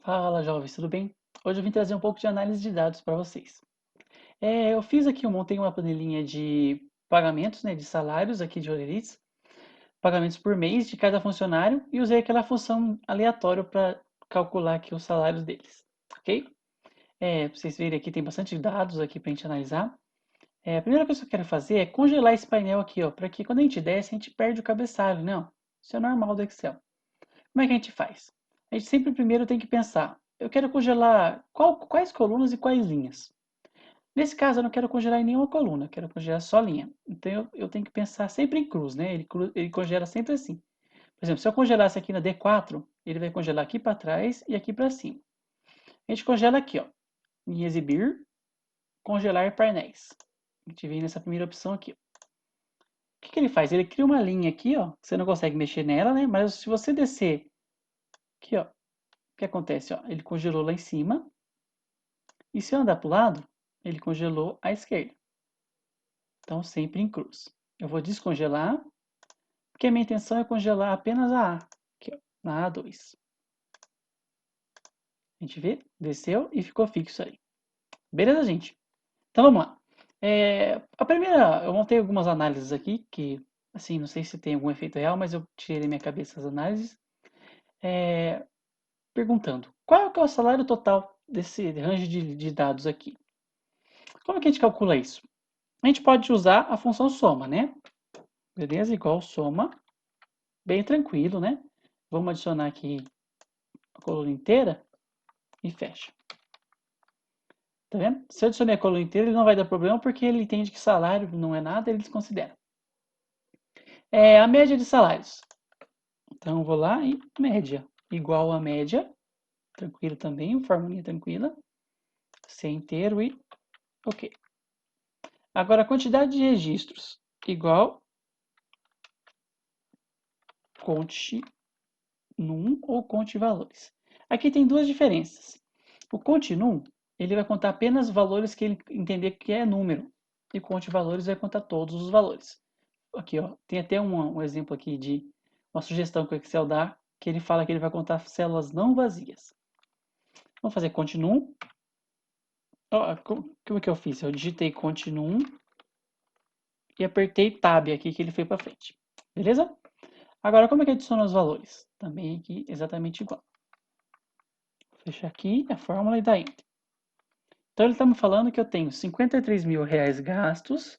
Fala, jovens, tudo bem? Hoje eu vim trazer um pouco de análise de dados para vocês. Eu fiz aqui, eu montei uma planilhinha de pagamentos, né, de salários aqui de Holerits, pagamentos por mês de cada funcionário e usei aquela função aleatória para calcular aqui os salários deles, ok? Para vocês verem aqui, tem bastante dados aqui para a gente analisar. A primeira coisa que eu quero fazer é congelar esse painel aqui, ó, para que quando a gente desce, a gente perde o cabeçalho, não? Isso é normal do Excel. Como é que a gente faz? A gente sempre primeiro tem que pensar, eu quero congelar quais colunas e quais linhas. Nesse caso, eu não quero congelar em nenhuma coluna, eu quero congelar só linha. Então, eu tenho que pensar sempre em cruz, né? Ele congela sempre assim. Por exemplo, se eu congelasse aqui na D4, ele vai congelar aqui para trás e aqui para cima. A gente congela aqui, ó, em exibir, congelar painéis. A gente vem nessa primeira opção aqui. O que ele faz? Ele cria uma linha aqui, ó, você não consegue mexer nela, né? Mas se você descer aqui, ó, o que acontece? Ó? Ele congelou lá em cima. E se eu andar para o lado, ele congelou à esquerda. Então, sempre em cruz. Eu vou descongelar, porque a minha intenção é congelar apenas a A, aqui, ó, na A2. A gente vê, desceu e ficou fixo aí. Beleza, gente? Então, vamos lá. A primeira, eu montei algumas análises aqui, que, assim, não sei se tem algum efeito real, mas eu tirei da minha cabeça as análises, perguntando, qual é o salário total desse range de dados aqui? Como é que a gente calcula isso? A gente pode usar a função soma, né? Beleza? Igual soma. Bem tranquilo, né? Vamos adicionar aqui a coluna inteira e fecha. Tá vendo? Se eu adicionei a coluna inteira, ele não vai dar problema porque ele entende que salário não é nada, ele desconsidera. A média de salários. Então, eu vou lá e média igual a média. Tranquilo também, formulinha tranquila. C inteiro e ok. Agora, a quantidade de registros igual conte num ou conte valores. Aqui tem duas diferenças. O conte num, ele vai contar apenas valores que ele entender que é número. E o conte valores vai contar todos os valores. Aqui, ó, tem até um exemplo aqui de uma sugestão que o Excel dá, que ele fala que ele vai contar células não vazias. Vamos fazer conte num. Ó, como que eu fiz? Eu digitei conte num e apertei tab aqui que ele foi para frente. Beleza? Agora, como é que adiciona os valores? Também aqui exatamente igual. Vou fechar aqui a fórmula e dá Enter. Então ele está me falando que eu tenho 53 mil reais gastos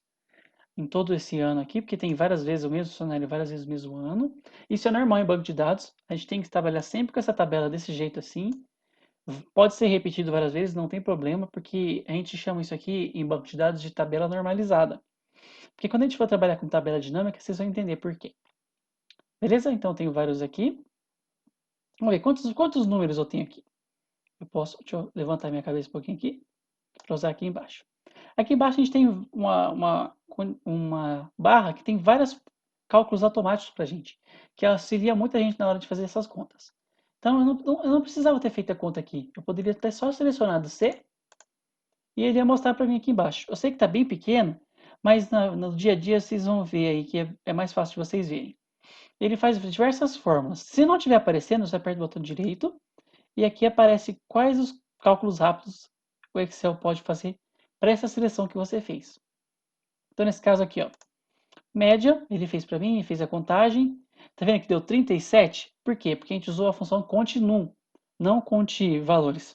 em todo esse ano aqui, porque tem várias vezes o mesmo funcionário, várias vezes o mesmo ano. Isso é normal em banco de dados. A gente tem que trabalhar sempre com essa tabela desse jeito assim. Pode ser repetido várias vezes, não tem problema, porque a gente chama isso aqui em banco de dados de tabela normalizada. Porque quando a gente for trabalhar com tabela dinâmica, vocês vão entender por quê. Beleza? Então eu tenho vários aqui. Vamos ver quantos números eu tenho aqui. Deixa eu levantar minha cabeça um pouquinho aqui, para usar aqui embaixo. Aqui embaixo a gente tem uma barra que tem vários cálculos automáticos para a gente, que auxilia muita gente na hora de fazer essas contas. Então eu não precisava ter feito a conta aqui. Eu poderia ter só selecionado C e ele ia mostrar para mim aqui embaixo. Eu sei que está bem pequeno, mas no dia a dia vocês vão ver aí que é mais fácil de vocês verem. Ele faz diversas fórmulas. Se não estiver aparecendo, você aperta o botão direito e aqui aparece quais os cálculos rápidos o Excel pode fazer para essa seleção que você fez. Então, nesse caso aqui, ó, média, ele fez para mim, fez a contagem. Tá vendo que deu 37? Por quê? Porque a gente usou a função conte num, não conte valores.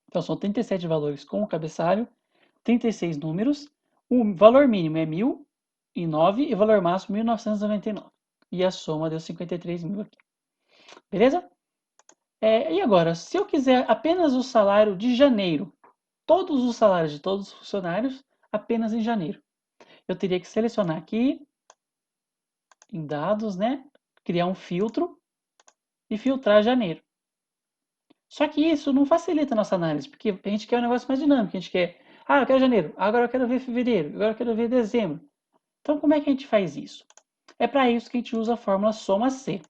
Então, são 37 valores com o cabeçalho, 36 números. O valor mínimo é 1.009 e o valor máximo 1.999. E a soma deu 53 mil aqui. Beleza? E agora, se eu quiser apenas o salário de janeiro, todos os salários de todos os funcionários, apenas em janeiro, eu teria que selecionar aqui em dados, né? Criar um filtro e filtrar janeiro. Só que isso não facilita a nossa análise, porque a gente quer um negócio mais dinâmico, a gente quer, eu quero janeiro, agora eu quero ver fevereiro, agora eu quero ver dezembro. Então, como é que a gente faz isso? É para isso que a gente usa a fórmula soma C,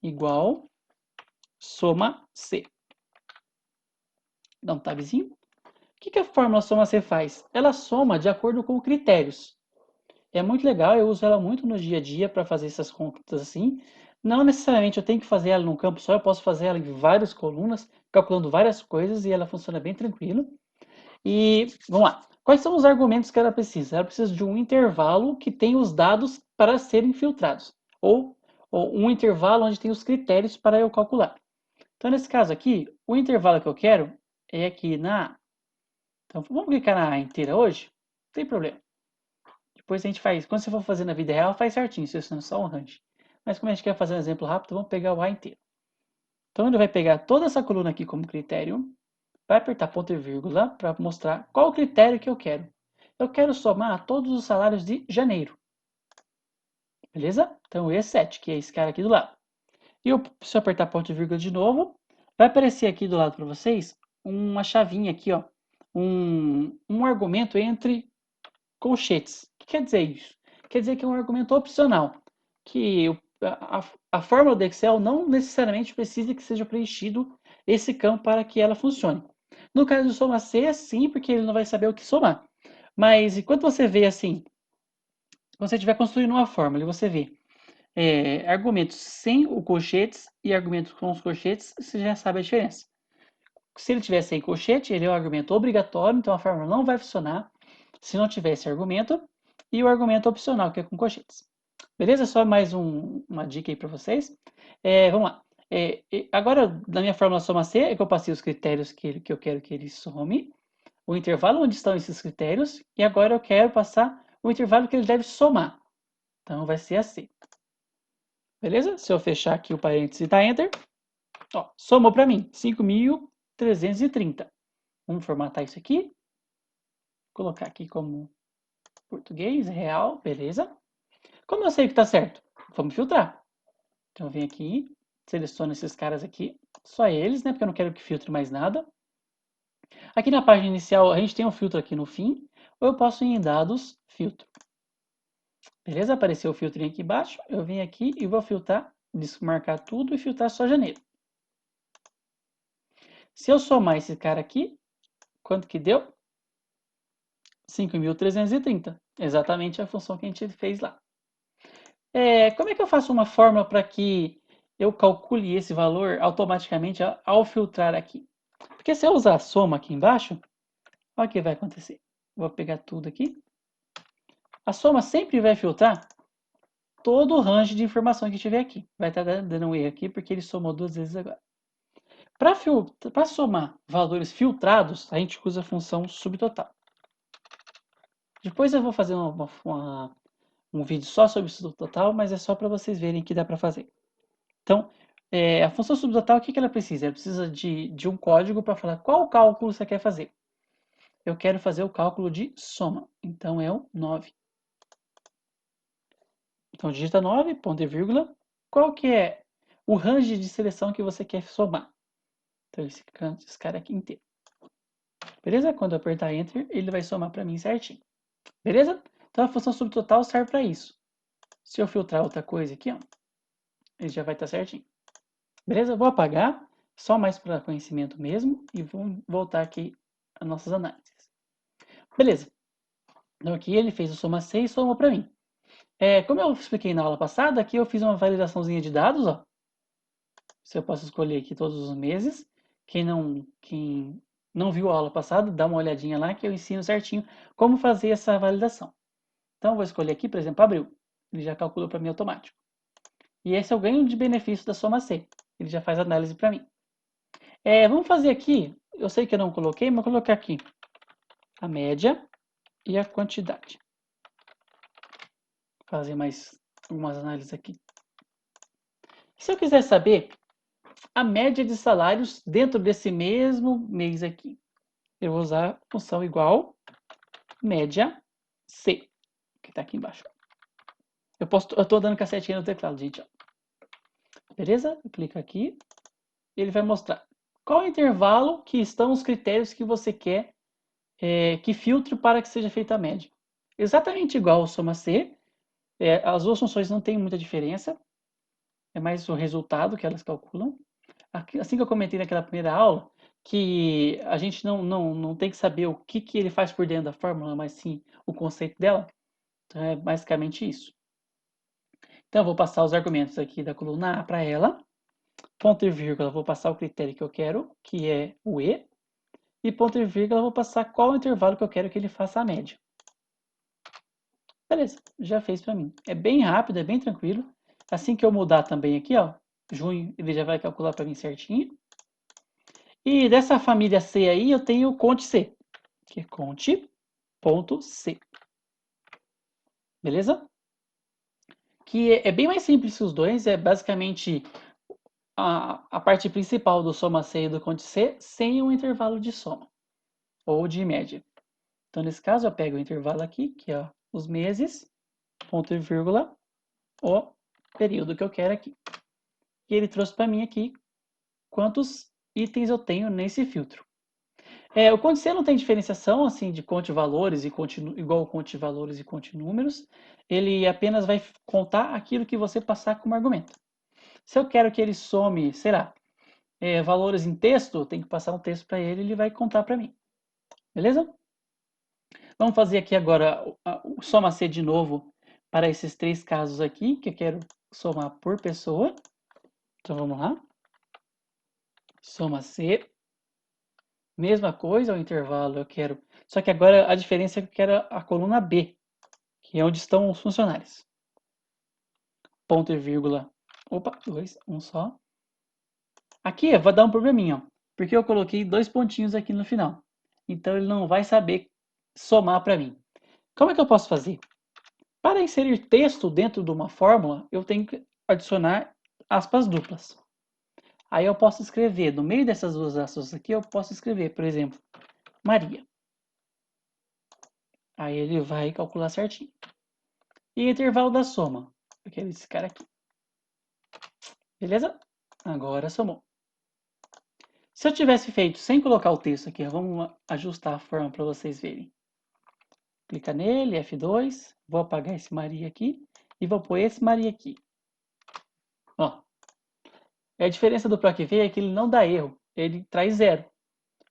igual soma C. Dá um tabzinho. O que a fórmula soma C faz? Ela soma de acordo com critérios. É muito legal, eu uso ela muito no dia a dia para fazer essas contas assim, Não necessariamente eu tenho que fazer ela num campo só, eu posso fazer ela em várias colunas, calculando várias coisas e ela funciona bem tranquilo. E vamos lá. Quais são os argumentos que ela precisa? Ela precisa de um intervalo que tem os dados para serem filtrados, ou um intervalo onde tem os critérios para eu calcular. Então, nesse caso aqui, o intervalo que eu quero é aqui na A. Então, vamos clicar na A inteira hoje? Não tem problema. Depois a gente faz, quando você for fazer na vida real, faz certinho, se isso não é só um range. Mas como a gente quer fazer um exemplo rápido, vamos pegar o A inteiro. Então, ele vai pegar toda essa coluna aqui como critério, vai apertar ponto e vírgula para mostrar qual o critério que eu quero. Eu quero somar todos os salários de janeiro. Beleza? Então, E7, que é esse cara aqui do lado. E se eu apertar ponto e vírgula de novo, vai aparecer aqui do lado para vocês uma chavinha aqui, ó, um argumento entre colchetes. O que quer dizer isso? Quer dizer que é um argumento opcional, que a fórmula do Excel não necessariamente precisa que seja preenchido esse campo para que ela funcione. No caso do soma C, sim, porque ele não vai saber o que somar. Mas enquanto você vê assim, quando você estiver construindo uma fórmula e você vê argumentos sem os colchetes e argumentos com os colchetes, você já sabe a diferença. Se ele tiver sem colchete, ele é um argumento obrigatório, então a fórmula não vai funcionar se não tiver esse argumento, e o argumento opcional, que é com colchetes. Beleza? Só mais uma dica aí para vocês. Vamos lá. Agora, na minha fórmula soma C, é que eu passei os critérios que eu quero que ele some, o intervalo onde estão esses critérios, e agora eu quero passar o intervalo que ele deve somar. Então, vai ser assim. Beleza? Se eu fechar aqui o parênteses e dar Enter, ó, somou para mim 5.330. Vamos formatar isso aqui. Colocar aqui como português, real, beleza. Como eu sei que está certo? Vamos filtrar. Então eu venho aqui, seleciono esses caras aqui, só eles, né? Porque eu não quero que filtre mais nada. Aqui na página inicial a gente tem um filtro aqui no fim, ou eu posso ir em dados, filtro. Beleza? Apareceu o filtro aqui embaixo, eu venho aqui e vou filtrar, desmarcar tudo e filtrar só janeiro. Se eu somar esse cara aqui, quanto que deu? 5.330. Exatamente a função que a gente fez lá. Como é que eu faço uma fórmula para que eu calcule esse valor automaticamente ao filtrar aqui? Porque se eu usar a soma aqui embaixo, olha o que vai acontecer. Vou pegar tudo aqui. A soma sempre vai filtrar todo o range de informação que tiver aqui. Vai estar dando um erro aqui porque ele somou 2 vezes agora. Para somar valores filtrados, a gente usa a função subtotal. Depois eu vou fazer um vídeo só sobre subtotal, mas é só para vocês verem que dá para fazer. Então, a função subtotal, o que ela precisa? Ela precisa de um código para falar qual cálculo você quer fazer. Eu quero fazer o cálculo de soma, então é o 9. Então, digita 9, ponto e vírgula. Qual que é o range de seleção que você quer somar? Então, esse cara aqui inteiro. Beleza? Quando eu apertar Enter, ele vai somar para mim certinho. Beleza? Então, a função subtotal serve para isso. Se eu filtrar outra coisa aqui, ó, ele já vai estar certinho. Beleza? Vou apagar, só mais para conhecimento mesmo, e vou voltar aqui às nossas análises. Beleza. Então, aqui ele fez o soma 6 e somou para mim. Como eu expliquei na aula passada, aqui eu fiz uma validaçãozinha de dados, ó. Se eu posso escolher aqui todos os meses. Quem não viu a aula passada, dá uma olhadinha lá que eu ensino certinho como fazer essa validação. Então, eu vou escolher aqui, por exemplo, abril. Ele já calculou para mim automático. E esse é o ganho de benefício da soma C. Ele já faz análise para mim. Vamos fazer aqui, eu sei que eu não coloquei, mas vou colocar aqui a média e a quantidade. Vou fazer mais algumas análises aqui. Se eu quiser saber a média de salários dentro desse mesmo mês aqui, eu vou usar a função igual média C, que está aqui embaixo. Eu estou dando cacetinha no teclado, gente. Ó. Beleza? Eu clico aqui. Ele vai mostrar qual intervalo que estão os critérios que você quer que filtre para que seja feita a média. Exatamente igual ao soma C. As duas funções não têm muita diferença. É mais o resultado que elas calculam. Assim que eu comentei naquela primeira aula, que a gente não tem que saber o que ele faz por dentro da fórmula, mas sim o conceito dela. Então é basicamente isso. Então, eu vou passar os argumentos aqui da coluna A para ela. Ponto e vírgula, eu vou passar o critério que eu quero, que é o E. E ponto e vírgula, eu vou passar qual intervalo que eu quero que ele faça a média. Beleza, já fez para mim. É bem rápido, é bem tranquilo. Assim que eu mudar também aqui, ó, junho, ele já vai calcular para mim certinho. E dessa família C aí, eu tenho o conte C, que é conte.c. Beleza? Que é bem mais simples que os dois, é basicamente a parte principal do soma C e do conte C sem um intervalo de soma, ou de média. Então, nesse caso, eu pego o intervalo aqui, que é os meses, ponto e vírgula, o período que eu quero aqui. E ele trouxe para mim aqui quantos itens eu tenho nesse filtro. O conte C não tem diferenciação assim de conte valores e igual conte valores e conte números. Ele apenas vai contar aquilo que você passar como argumento. Se eu quero que ele some, sei lá, valores em texto, eu tenho que passar um texto para ele, ele vai contar para mim. Beleza? Vamos fazer aqui agora o soma C de novo para esses três casos aqui, que eu quero somar por pessoa. Então vamos lá. Soma C. Mesma coisa, o intervalo eu quero. Só que agora a diferença é que eu quero a coluna B, que é onde estão os funcionários. Ponto e vírgula. Opa, dois, um só. Aqui vai dar um probleminha, ó, porque eu coloquei dois pontinhos aqui no final. Então ele não vai saber somar para mim. Como é que eu posso fazer? Para inserir texto dentro de uma fórmula, eu tenho que adicionar aspas duplas. Aí eu posso escrever, no meio dessas duas aspas aqui, eu posso escrever, por exemplo, Maria. Aí ele vai calcular certinho. E intervalo da soma, eu quero esse cara aqui. Beleza? Agora somou. Se eu tivesse feito sem colocar o texto aqui, vamos ajustar a forma para vocês verem. Clica nele, F2, vou apagar esse Maria aqui e vou pôr esse Maria aqui. Ó, a diferença do PROC-V é que ele não dá erro, ele traz zero.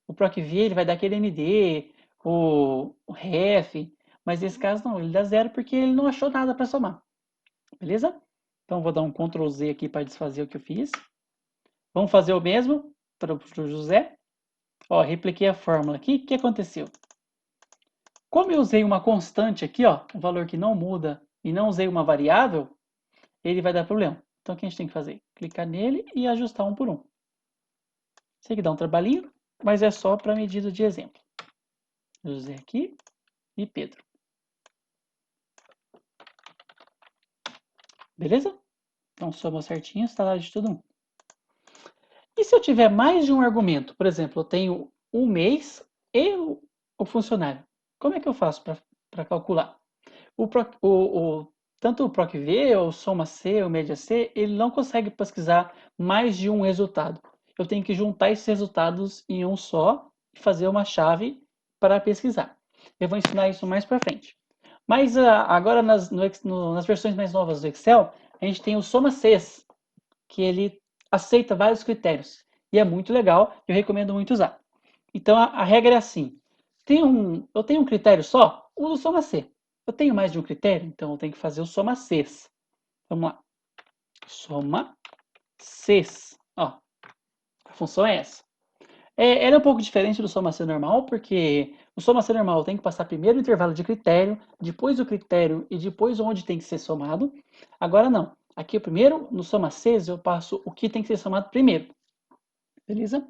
O PROC-V ele vai dar aquele MD, o ref, mas nesse caso não, ele dá zero porque ele não achou nada para somar. Beleza? Então vou dar um Ctrl Z aqui para desfazer o que eu fiz. Vamos fazer o mesmo para o José. Ó, repliquei a fórmula aqui. O que aconteceu? Como eu usei uma constante aqui, ó, um valor que não muda, e não usei uma variável, ele vai dar problema. Então o que a gente tem que fazer? Clicar nele e ajustar um por um. Sei que dá um trabalhinho, mas é só para medida de exemplo. José aqui e Pedro. Beleza? Então soma certinho, está lá de todo mundo. E se eu tiver mais de um argumento? Por exemplo, eu tenho um mês e o funcionário. Como é que eu faço para calcular? Tanto o PROC-V, ou Soma-C, ou Média-C, ele não consegue pesquisar mais de um resultado. Eu tenho que juntar esses resultados em um só e fazer uma chave para pesquisar. Eu vou ensinar isso mais para frente. Mas agora nas versões mais novas do Excel, a gente tem o Soma-Cs, que ele aceita vários critérios. E é muito legal, eu recomendo muito usar. Então a regra é assim: eu tenho um critério só, uso o soma C. Eu tenho mais de um critério, então eu tenho que fazer o soma Cs. Vamos lá. Soma Cs. Ó, a função é essa. Ela é um pouco diferente do soma C normal, porque o soma C normal tem que passar primeiro o intervalo de critério, depois o critério e depois onde tem que ser somado. Agora não. Aqui primeiro, no soma Cs, eu passo o que tem que ser somado primeiro. Beleza?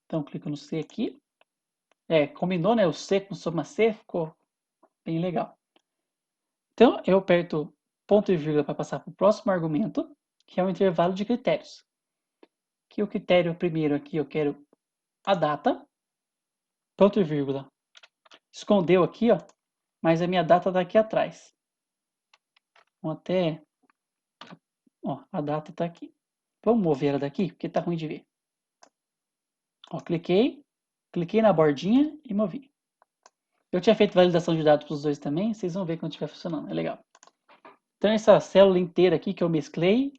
Então, clico no C aqui. Combinou, né? O C com soma C ficou bem legal. Então, eu aperto ponto e vírgula para passar para o próximo argumento, que é o intervalo de critérios. Que o critério primeiro aqui eu quero a data, ponto e vírgula. Escondeu aqui, ó, mas a minha data está aqui atrás. Vamos até... Ó, a data está aqui. Vamos mover ela daqui, porque está ruim de ver. Ó, cliquei na bordinha e movi. Eu tinha feito validação de dados para os dois também, vocês vão ver quando estiver funcionando, é legal. Então essa célula inteira aqui que eu mesclei,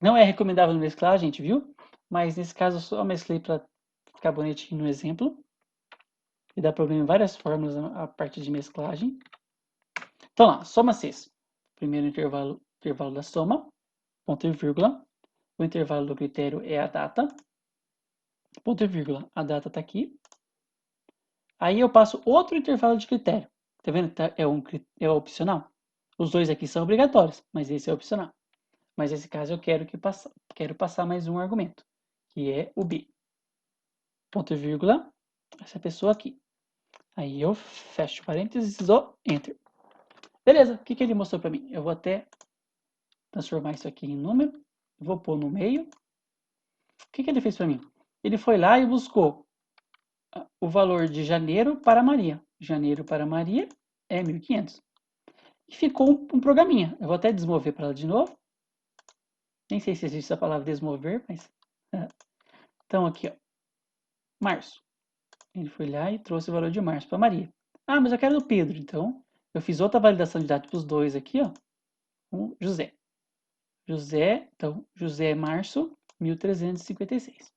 não é recomendável mesclar, a gente viu? Mas nesse caso eu só mesclei para ficar bonitinho no exemplo. E dá problema em várias fórmulas a parte de mesclagem. Então lá, soma Cs. Primeiro intervalo intervalo da soma, ponto e vírgula. O intervalo do critério é a data, ponto e vírgula. A data está aqui. Aí eu passo outro intervalo de critério. Tá vendo? É opcional. Os dois aqui são obrigatórios, mas esse é opcional. Mas nesse caso eu quero passar mais um argumento, que é o B. Ponto e vírgula, essa pessoa aqui. Aí eu fecho parênteses ou Enter. Beleza, o que ele mostrou para mim? Eu vou até transformar isso aqui em número. Vou pôr no meio. O que ele fez para mim? Ele foi lá e buscou o valor de janeiro para Maria. Janeiro para Maria é 1.500. E ficou um programinha. Eu vou até desmover para ela de novo. Nem sei se existe a palavra desmover, mas... Então aqui, ó. Março. Ele foi lá e trouxe o valor de março para Maria. Ah, mas eu quero do Pedro. Então, eu fiz outra validação de dados para os dois aqui, ó. Com José. Então, José Março, 1356.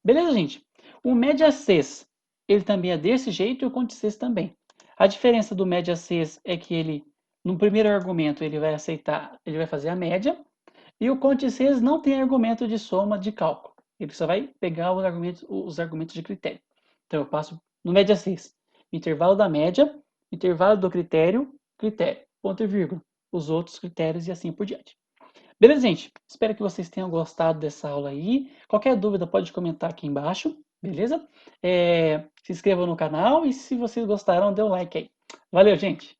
Beleza, gente? O média 6, ele também é desse jeito e o conte 6 também. A diferença do média 6 é que ele, no primeiro argumento, ele vai aceitar, ele vai fazer a média, e o conte 6 não tem argumento de soma de cálculo. Ele só vai pegar os argumentos de critério. Então, eu passo no média 6, intervalo da média, intervalo do critério, ponto e vírgula. Os outros critérios e assim por diante. Beleza, gente? Espero que vocês tenham gostado dessa aula aí. Qualquer dúvida pode comentar aqui embaixo, beleza? Se inscrevam no canal e se vocês gostaram, dê um like aí. Valeu, gente!